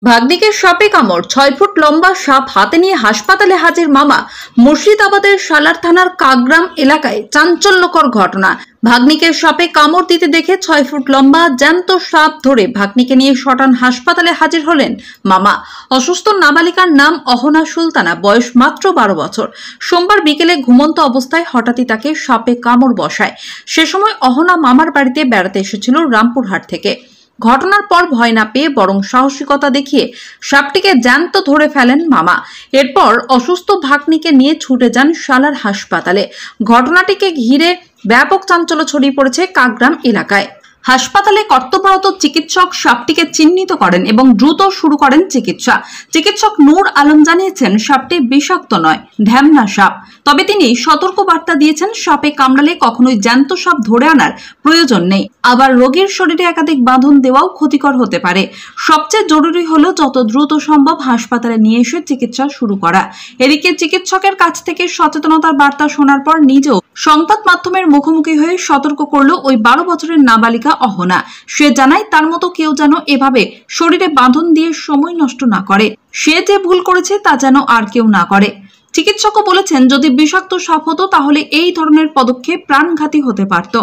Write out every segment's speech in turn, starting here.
ভাগ্নিকে সাপে কামড়, 6 ফুট লম্বা সাপ হাতে নিয়ে হাসপাতালে হাজির মামা। মুর্শিদাবাদের সালার থানার কাকগ্রাম এলাকায় চাঞ্চল্যকর ঘটনা। ভাগ্নিকে সাপে কামড় দিতে দেখে 6 ফুট লম্বা জ্যান্ত সাপ ধরে ভাগ্নিকে নিয়ে সটান হাসপাতালে হাজির হলেন মামা। অসুস্থ নাবালিকার নাম অহনা সুলতানা, বয়স মাত্র 12 বছর। সোমবার বিকেলে ঘুমন্ত অবস্থায় হঠাৎই তাকে সাপে কামড় বসায়। সে সময় অহনা মামার বাড়িতে বেড়াতে এসেছিল রামপুরহাট থেকে। ঘটনার পর ভয় না পেয়ে বরং সাহসিকতা দেখিয়ে সাপটিকে জ্যান্ত ধরে ফেলেন মামা। এরপর অসুস্থ ভাগ্নিকে নিয়ে ছুটে যান সালার হাসপাতালে। ঘটনাটিকে ঘিরে ব্যাপক চাঞ্চল্য ছড়িয়ে পড়েছে কাকগ্রাম এলাকায়। হাসপাতালে কর্তব্যরত চিকিৎসক সাপটিকে চিহ্নিত করেন এবং দ্রুত শুরু করেন চিকিৎসা। চিকিৎসক নূর আলম জানিয়েছেন সাপটি বিষাক্ত নয়, ঢ্যামনা সাপ। তবে তিনি সতর্ক বার্তা দিয়েছেন সাপে কামড়ালে কখনোই জ্যান্ত সাপ ধরে আনার প্রয়োজন নেই। আবার রোগীর শরীরে একাধিক বাঁধন দেওয়াও ক্ষতিকর হতে পারে। সবচেয়ে জরুরি হলো যত দ্রুত সম্ভব হাসপাতালে নিয়ে এসে চিকিৎসা শুরু করা। এদিকে চিকিৎসকের কাছ থেকে সচেতনতার বার্তা শোনার পর নিজেও সংবাদ মাধ্যমের মুখোমুখি হয়ে সতর্ক করল ওই 12 বছরের নাবালিকা অহনা। সে জানায় তার মতো কেউ যেন এভাবে শরীরে বাঁধন দিয়ে সময় নষ্ট না করে। সে যে ভুল করেছে তা যেন আর কেউ না করে। চিকিৎসকও বলেছেন যদি বিষাক্ত সাপ হতো তাহলে এই ধরনের পদক্ষেপ প্রাণঘাতী হতে পারত।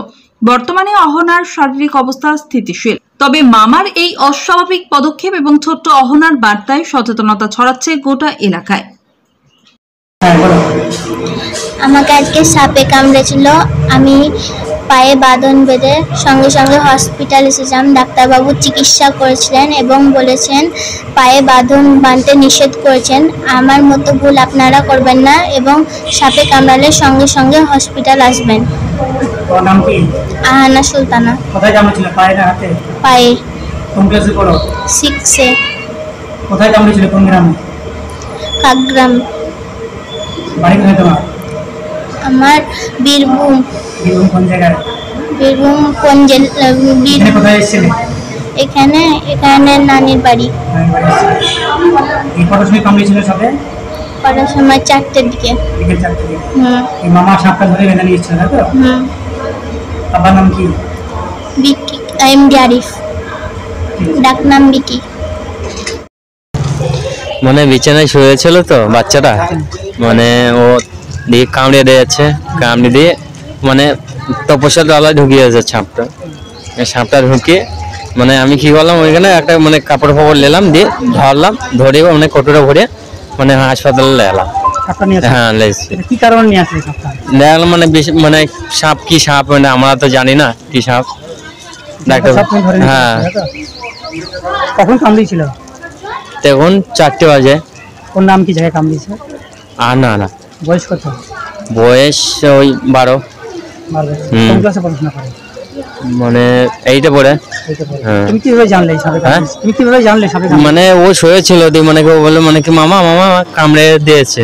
বর্তমানে অহনার শারীরিক অবস্থা স্থিতিশীল। তবে মামার এই অস্বাভাবিক পদক্ষেপ এবং ছোট্ট অহনার বার্তায় সচেতনতা ছড়াচ্ছে গোটা এলাকায়। আমাকে আজকে সাপে কামড়েছিল। আমি পায়ে বাঁধন বেঁধে সঙ্গে সঙ্গে হসপিটাল এসেছিলাম। ডাক্তারবাবু চিকিৎসা করেছিলেন এবং বলেছেন পায়ে বাঁধন বাঁধতে নিষেধ করেছেন। আমার মতো ভুল আপনারা করবেন না এবং সাপে কামড়ালে সঙ্গে সঙ্গে হসপিটাল আসবেন। আহানা সুলতানা। কোথায় কামড়েছিল? পায়ে না হাতে? পায়ে। কোন ক্লাসে পড়ো? 6-এ। কোথায় কামড়েছিল? কোন গ্রামে? কাকগ্রাম। বাড়ি কোথায় তোমার? আমার বীরভূম। বীরভূম কোন জায়গায়? বীরভূম কোন জেলা? এখানে কোথায় এসেছিলে? এখানে নানির বাড়ি। এই কটার সময় কামড়েছিল সাপে? কটার সময়? 4টের দিকে। বিকেল 4টের দিকে। এই মামা সাপটা ধরে বেঁধে নিয়েছিল না তো? বাবার নাম কি? বিকি। এমডি আরিফ। ডাকনাম বিকি। মানে বিছানায় শুয়েছিল তো বাচ্চাটা, মানে ও দিয়ে কামড়ে দিয়েছে। কামড়ে দিয়ে মানে তপস্যার তলায় ঢুকিয়েছে সাপটা। সাপটা ঢুকিয়ে মানে আমি কি করলাম, ওইখানে একটা মানে কাপড় ফাপড় নিলাম, দিয়ে ধরলাম, ধরে মানে কটোরা ভরে মানে হাসপাতালে এলাম। হ্যাঁ, কি কারণে নিয়ে আসলে সাপটা? দেখলাম মানে মানে সাপ কি সাপ মানে আমরা তো জানি না কি সাপ। ডাক্তার হ্যাঁ। কখন কামড়িয়েছিল? তখন 4টে বাজে। কোন নাম কি জায়গায় কামড়িয়েছে? না। বয়স কত? বয়স ওই 12। কোন ক্লাসে পড়াশোনা করে? মানে 8-এ পড়ে। তুমি কিভাবে জানলে সাপে কামড়েছে? তুমি কিভাবে জানলে সাপে কামড়েছে? মানে ও শুয়েছিল, দিয়ে মানে কেউ বললো মানে কি মামা কামড়ে দিয়েছে।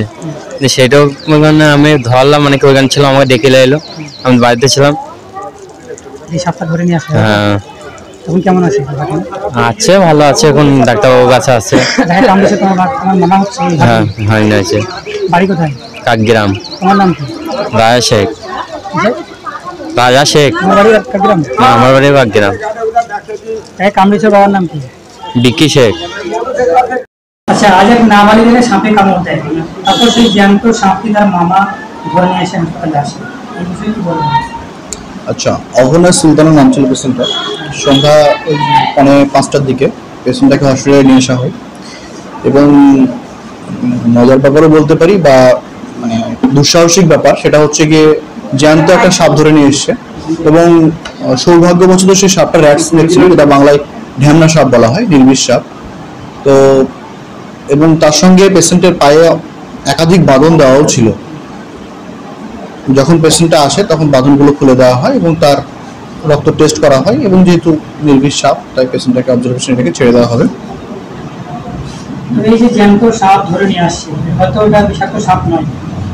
সেটাও মানে আমি ধরলাম, মানে কেউ ওইখানে ছিল, আমাকে ডেকে এলো। আমি বাড়িতে ছিলাম। এই সাপটা ধরে নিয়ে আসলে? হ্যাঁ। এখন কেমন আছে? আছে, ভালো আছে। এখন ডাক্তারবাবুর কাছে আছে। মামা হচ্ছে? হ্যাঁ, হয়নি আছে। বাড়ি কোথায়? কাকগ্রাম। তোমার নাম কি? রাজা শেখ। রাজা শেখ। তোমার বাড়ি কাকগ্রাম? আমার বাড়ি কাকগ্রাম। কামড়েছে বাবার নাম কি? বিকি শেখ। আচ্ছা, আজ এক নাবালিকাকে সাপে কামড় দেয়, তারপর সেই জ্যান্ত সাপটি তার মামা ধরে নিয়ে এসে হাসপাতালে আসে। এই বিষয়ে কি বলবেন? আচ্ছা, অহনা সুলতানা নাম ছিল পেশেন্টটা। সন্ধ্যা 5টার দিকে পেশেন্টটাকে হসপিটালে নিয়ে আসা হয় এবং মজার ব্যাপারও বলতে পারি বা মানে দুঃসাহসিক ব্যাপার, সেটা হচ্ছে গিয়ে জ্যান্ত একটা সাপ ধরে নিয়ে এসছে এবং সৌভাগ্যবশত সেই সাপটা র্যাট স্নেক ছিল, যেটা বাংলায় ঢ্যামনা সাপ বলা হয়, নির্বিষ সাপ। তো এবং তার সঙ্গে পেশেন্টের পায়ে একাধিক বাঁধন দেওয়াও ছিল। যখন পেশেন্টটা আসে তখন বাঁধনগুলো খুলে দেওয়া হয় এবং তার রক্ত টেস্ট করা হয় এবং যেহেতু নির্বিষ সাপ তাই পেশেন্টটাকে অবজারভেশনে রেখে ছেড়ে দেওয়া হবে। এই যে জ্যান্ত সাপ ধরে নিয়ে আসছে, হয়তো এটা বিষাক্ত সাপ নয়,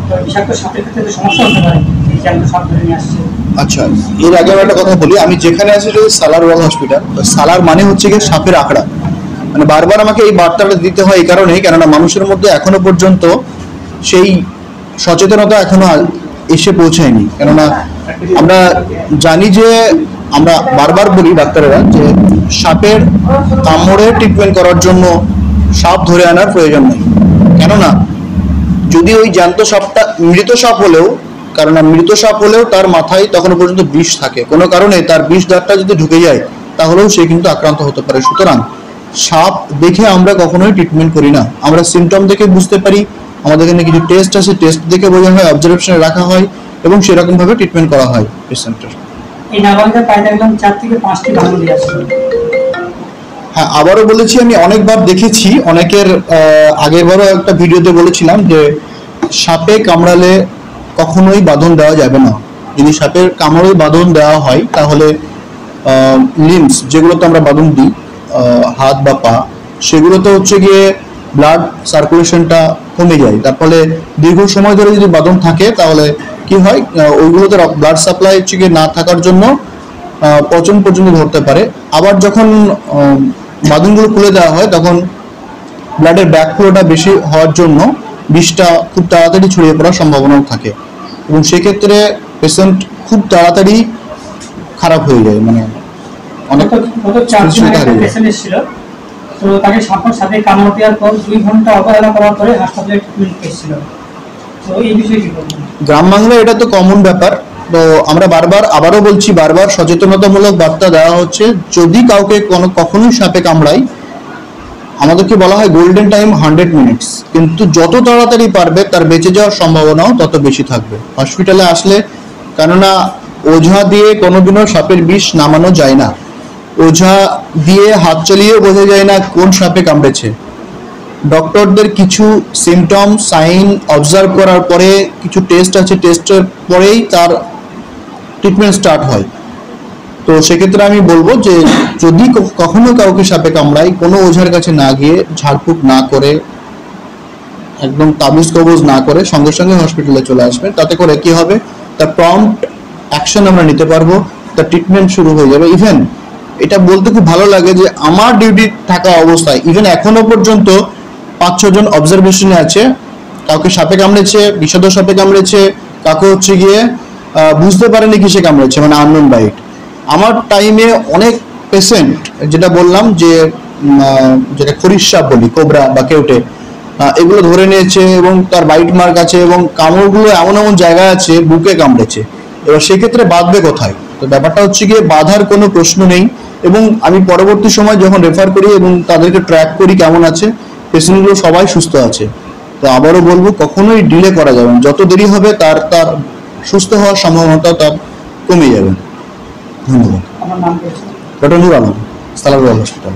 তো বিষাক্ত সাপের ক্ষেত্রে সমস্যা হতে পারে। এই জ্যান্ত সাপ ধরে নিয়ে আসছে। আচ্ছা, এর আগে একটা কথা বলি, আমি যেখানে আছি সালার ওয়াল হসপিটাল। সালার মানে হচ্ছে গিয়ে সাপের আখড়া। মানে বারবার আমাকে এই বার্তাটা দিতে হয় এই কারণেই, কেননা মানুষের মধ্যে এখনো পর্যন্ত সেই সচেতনতা এখনো এসে পৌঁছায়নি। কেননা আমরা জানি যে, আমরা বারবার বলি ডাক্তারেরা যে সাপের কামড়ে ট্রিটমেন্ট করার জন্য সাপ ধরে আনার প্রয়োজন নেই। কেননা যদি ওই জ্যান্ত সাপটা মৃত সাপ হলেও, কারণ মৃত সাপ হলেও তার মাথায় তখনও পর্যন্ত বিষ থাকে, কোনো কারণে তার বিষ দাঁতটা যদি ঢুকে যায় তাহলেও সে কিন্তু আক্রান্ত হতে পারে। সুতরাং সাপ দেখে আমরা কখনোই ট্রিটমেন্ট করি না, আমরা সিমটম দেখে বুঝতে পারি, আমাদের এখানে কিছু টেস্ট আছে, টেস্ট দেখে বোঝা হয়, অবজারভেশনে রাখা হয় এবং সেরকম ভাবে ট্রিটমেন্ট করা হয় পেশেন্টের। এই নাবালিকার পায়ে দেখলাম 4 থেকে 5টি বাঁধন দিয়ে আসছে। হ্যাঁ, আবারও বলেছি, আমি অনেকবার দেখেছি, অনেকের আগের বারও একটা ভিডিওতে বলেছিলাম যে সাপে কামড়ালে কখনোই বাঁধন দেওয়া যাবে না। যদি সাপের কামড়ে বাঁধন দেওয়া হয় তাহলে লিম্বস যেগুলোতে আমরা বাঁধন দিই, হাত বা পা, সেগুলোতে হচ্ছে গিয়ে ব্লাড সার্কুলেশনটা কমে যায়। তার ফলে দীর্ঘ সময় ধরে যদি বাঁধন থাকে তাহলে কি হয়, ওইগুলোতে ব্লাড সাপ্লাই হচ্ছে গিয়ে না থাকার জন্য পচন পর্যন্ত ধরতে পারে। আবার যখন বাঁধনগুলো খুলে দেওয়া হয় তখন ব্লাডের ব্যাকফ্লোটা বেশি হওয়ার জন্য বিষটা খুব তাড়াতাড়ি ছড়িয়ে পড়ার সম্ভাবনাও থাকে এবং সেক্ষেত্রে পেশেন্ট খুব তাড়াতাড়ি খারাপ হয়ে যায়, মানে অনেক পেশেন্ট ছিল। তো তাকে সাপে কামড় দেওয়ার পর 2 ঘন্টা অবহেলা করার পরে হাসপাতালে ট্রিটমেন্ট পেয়েছিল। তো এই বিষয়ে কি বলবেন? গ্রাম বাংলায় এটা তো কমন ব্যাপার। তো আমরা আবারও বলছি, বারবার সচেতনতামূলক বার্তা দেওয়া হচ্ছে, যদি কাউকে কখনোই সাপে কামড়ায়, আমাদেরকে বলা হয় গোল্ডেন টাইম 100 মিনিটস, কিন্তু যত তাড়াতাড়ি পারবে তার বেঁচে যাওয়ার সম্ভাবনাও তত বেশি থাকবে হসপিটালে আসলে। কেননা ওঝা দিয়ে কোনোদিনও সাপের বিষ নামানো যায় না, ওঝা দিয়ে হাত চালিয়েও বোঝা যায় না কোন সাপে কামড়েছে। ডক্টরদের কিছু সিমটম সাইন অবজার্ভ করার পরে কিছু টেস্ট আছে, টেস্টের পরেই তার ট্রিটমেন্ট স্টার্ট হয়। তো সেক্ষেত্রে আমি বলবো যে যদি কখনো কাউকে সাপে কামড়ায়, কোনো ওঝার কাছে না গিয়ে, ঝাড়ফুঁক না করে, একদম তাবিজ কবজ না করে সঙ্গে সঙ্গে হসপিটালে চলে আসবে। তাতে করে কি হবে, তার প্রম্পট অ্যাকশন আমরা নিতে পারবো, তার ট্রিটমেন্ট শুরু হয়ে যাবে। ইভেন এটা বলতে খুব ভালো লাগে যে আমার ডিউটি থাকা অবস্থায় ইভেন এখনো পর্যন্ত 5-6 জন অবজারভেশনে আছে, কাউকে সাপে কামড়েছে, বিষাদ সাপে কামড়েছে, কাউকে হচ্ছে গিয়ে বুঝতে পারেনি কিসে কামড়েছে, মানে আননোন বাইট। আমার টাইমে অনেক পেশেন্ট, যেটা বললাম যে যেটা খরিশ সাপ বলি, কোবরা বা কেউটে, এগুলো ধরে নিয়েছে এবং তার বাইট মার্ক আছে এবং কামড়গুলো এমন এমন জায়গা আছে বুকে কামড়েছে। এবার সেক্ষেত্রে বাঁধবে কোথায়? তো ব্যাপারটা হচ্ছে গিয়ে বাঁধার কোনো প্রশ্ন নেই। এবং আমি পরবর্তী সময় যখন রেফার করি এবং তাদেরকে ট্র্যাক করি কেমন আছে, পেশেন্টগুলো সবাই সুস্থ আছে। তো আবারও বলবো, কখনোই ডিলে করা যাবে না, যত দেরি হবে তার সুস্থ হওয়ার সম্ভাবনাটা তার কমে যাবে। ধন্যবাদ। আমার নাম কি? ডক্টর নূর আলম, সালারওয়াল হসপিটাল।